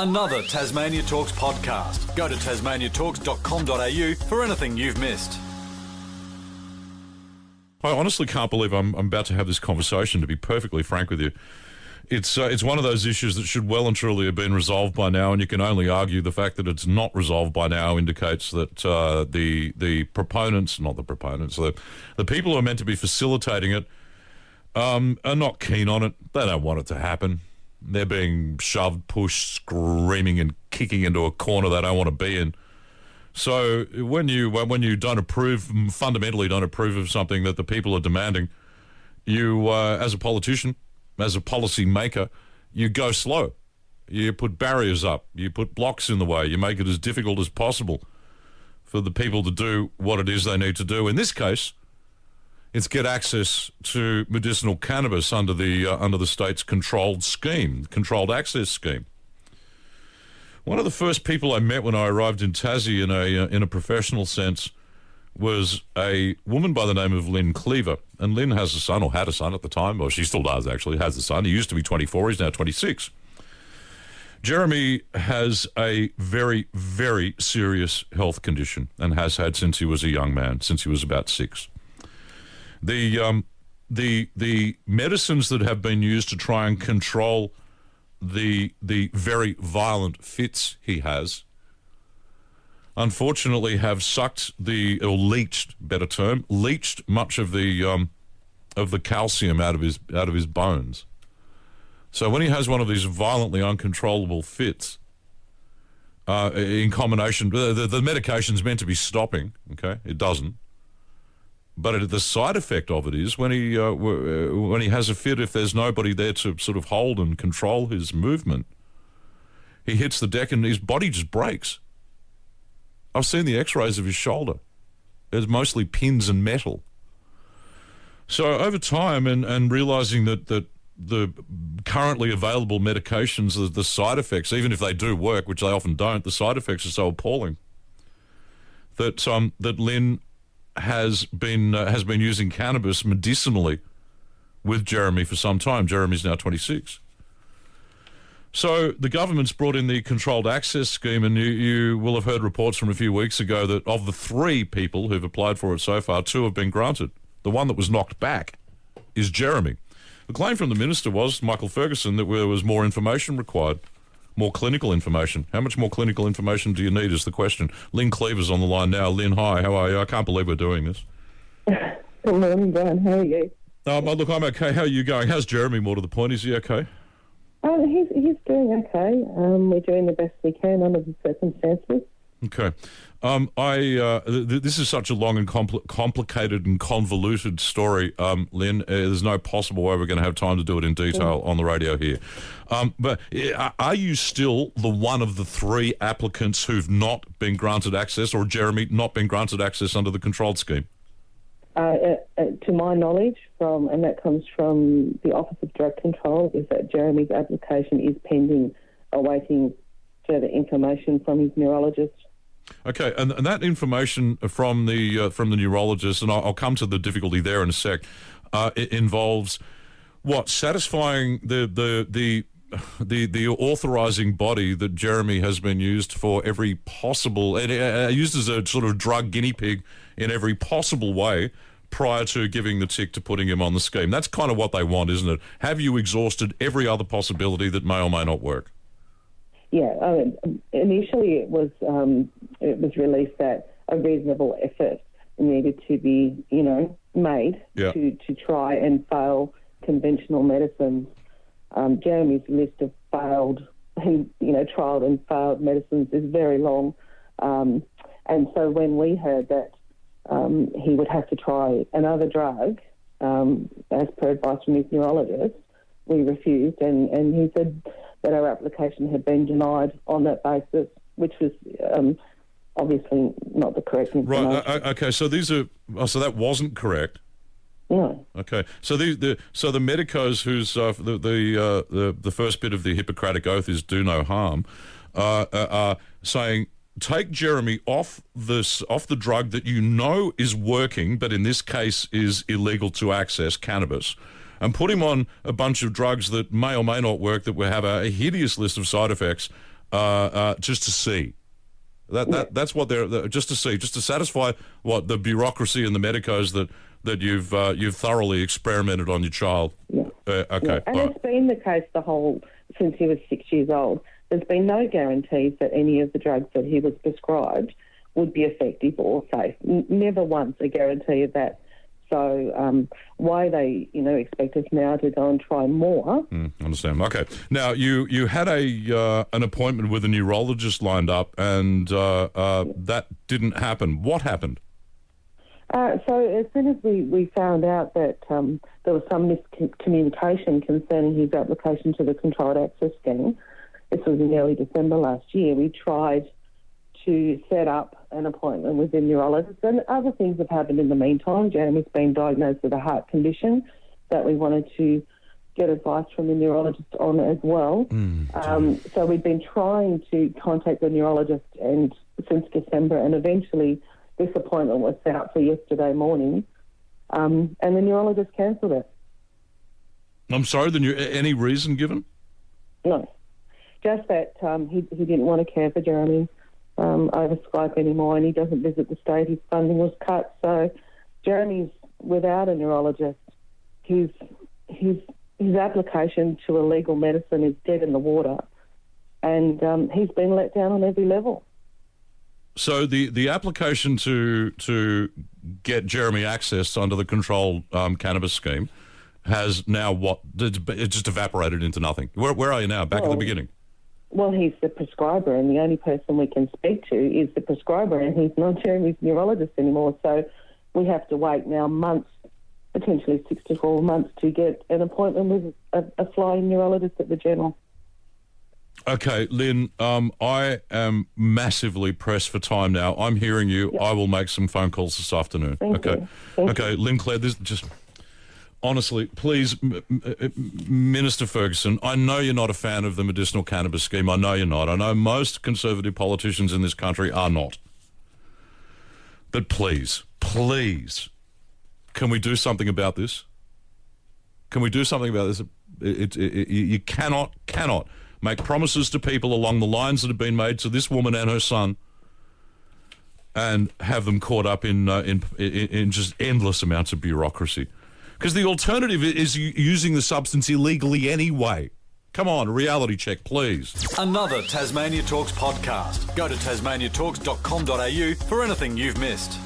Another Tasmania Talks podcast. Go to tasmaniatalks.com.au for anything you've missed. I honestly can't believe I'm about to have this conversation, to be perfectly frank with you. It's one of those issues that should well and truly have been resolved by now, and you can only argue the fact that it's not resolved by now indicates that the proponents, not the proponents, the people who are meant to be facilitating it are not keen on it. They don't want it to happen. They're being shoved, pushed, screaming and kicking into a corner they don't want to be in. So when you don't approve, fundamentally don't approve of something that the people are demanding, you, as a politician, as a policy maker, you go slow. You put barriers up. You put blocks in the way. You make it as difficult as possible for the people to do what it is they need to do. In this case, it's get access to medicinal cannabis under the state's controlled access scheme. One of the first people I met when I arrived in Tassie in a professional sense was a woman by the name of Lyn Cleaver. And Lyn has a son, or had a son at the time, or she still does actually, has a son. He used to be 24, he's now 26. Jeremy has a very, very serious health condition and has had since he was a young man, since he was about 6. The medicines that have been used to try and control the very violent fits he has, unfortunately, have leached much of the calcium out of his bones. So when he has one of these violently uncontrollable fits, in combination, the medication's meant to be stopping. Okay, it doesn't. But the side effect of it is when he has a fit, if there's nobody there to sort of hold and control his movement, he hits the deck and his body just breaks. I've seen the x-rays of his shoulder. There's mostly pins and metal. So over time and realising that the currently available medications, the side effects, even if they do work, which they often don't, the side effects are so appalling that Lyn has been using cannabis medicinally with Jeremy for some time. Jeremy's now 26. So the government's brought in the controlled access scheme, and you will have heard reports from a few weeks ago that of the 3 people who've applied for it so far, 2 have been granted. The one that was knocked back is Jeremy. The claim from the minister was, Michael Ferguson, that there was more information required, more clinical information. How much more clinical information do you need is the question. Lyn Cleaver's on the line now. Lyn, hi, how are you? I can't believe we're doing this. Good morning, Brian. How are you? Look, I'm okay. How are you going? How's Jeremy, more to the point? Is he okay? He's doing okay. We're doing the best we can under the circumstances. Okay. This is such a long and complicated and convoluted story, Lyn. There's no possible way we're going to have time to do it in detail on the radio here. But are you still the one of the 3 applicants who've not been granted access, or Jeremy not been granted access under the controlled scheme? To my knowledge, and that comes from the Office of Drug Control, is that Jeremy's application is pending, awaiting further information from his neurologist. Okay, and that information from the neurologist, and I'll come to the difficulty there in a sec, it involves what? Satisfying the authorising body that Jeremy has been used for every possible, used as a sort of drug guinea pig in every possible way prior to giving the tick to putting him on the scheme. That's kind of what they want, isn't it? Have you exhausted every other possibility that may or may not work? Yeah, initially it was released that a reasonable effort needed to be, made to try and fail conventional medicines. Jeremy's list of failed, trialled and failed medicines is very long, and so when we heard that he would have to try another drug, as per advice from his neurologist, we refused, and he said that our application had been denied on that basis, which was obviously not the correct information. Right. Okay. So so that wasn't correct. No. Okay. So the medicos whose the first bit of the Hippocratic Oath is do no harm, are saying take Jeremy off the drug that you know is working, but in this case is illegal to access, cannabis, and put him on a bunch of drugs that may or may not work, that will have a hideous list of side effects, just to see. That's what they're just to see, just to satisfy what the bureaucracy and the medicos that you've thoroughly experimented on your child. Yeah. Okay. Yeah. And it's been the case since he was 6 years old. There's been no guarantees that any of the drugs that he was prescribed would be effective or safe. Never once a guarantee of that. So why they, expect us now to go and try more? Understand. Okay. Now, you had an appointment with a neurologist lined up, and that didn't happen. What happened? So as soon as we found out that there was some miscommunication concerning his application to the Controlled Access Scheme, this was in early December last year, we tried to set up an appointment with the neurologist, and other things have happened in the meantime. Jeremy's been diagnosed with a heart condition that we wanted to get advice from the neurologist on as well. So we've been trying to contact the neurologist since December, and eventually this appointment was set up for yesterday morning, and the neurologist cancelled it. I'm sorry, any reason given? No, just that he didn't want to care for Jeremy over Skype anymore, and he doesn't visit the state. His funding was cut, so Jeremy's without a neurologist. His application to a legal medicine is dead in the water, and he's been let down on every level. So the application to get Jeremy access under the controlled cannabis scheme has now it just evaporated into nothing. Where are you now? Back at the beginning? Well, he's the prescriber, and the only person we can speak to is the prescriber, and he's not Jeremy's neurologist anymore. So we have to wait now months, potentially 6 to 12 months, to get an appointment with a flying neurologist at the General. Okay, Lyn, I am massively pressed for time now. I'm hearing you. Yep. I will make some phone calls this afternoon. Thank you. Okay, Lyn Cleaver, this just... Honestly, please, Minister Ferguson, I know you're not a fan of the medicinal cannabis scheme. I know you're not. I know most Conservative politicians in this country are not. But please, can we do something about this? Can we do something about this? You cannot make promises to people along the lines that have been made to this woman and her son and have them caught up in just endless amounts of bureaucracy. Because the alternative is using the substance illegally anyway. Come on, a reality check, please. Another Tasmania Talks podcast. Go to tasmaniatalks.com.au for anything you've missed.